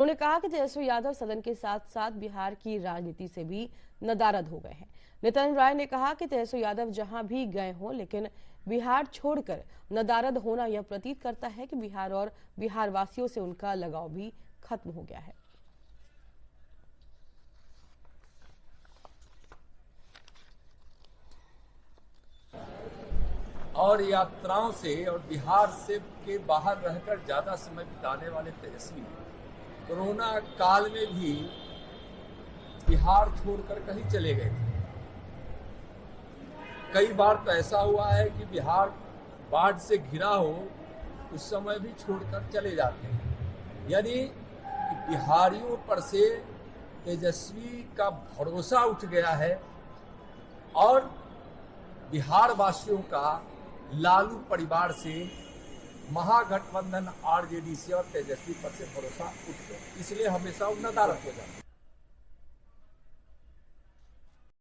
उन्होंने कहा कि तेजस्वी यादव सदन के साथ साथ बिहार की राजनीति से भी नदारद हो गए हैं। नितिन राय ने कहा कि तेजस्वी यादव जहां भी गए हों, लेकिन बिहार छोड़कर नदारद होना यह प्रतीत करता है कि बिहार और बिहार वासियों से उनका लगाव भी खत्म हो गया है। और यात्राओं से और बिहार से के बाहर रहकर ज्यादा समय बिताने वाले तेजस्वी कोरोना काल में भी बिहार छोड़कर कहीं चले गए थे। कई बार तो ऐसा हुआ है कि बिहार बाढ़ से घिरा हो, उस समय भी छोड़कर चले जाते हैं। यानी कि बिहारियों पर से तेजस्वी का भरोसा उठ गया है और बिहार वासियों का लालू परिवार से, महागठबंधन आरजेडी से और तेजस्वी पर से भरोसा उठ गया, इसलिए हमेशा वो नदारद हो जाता है।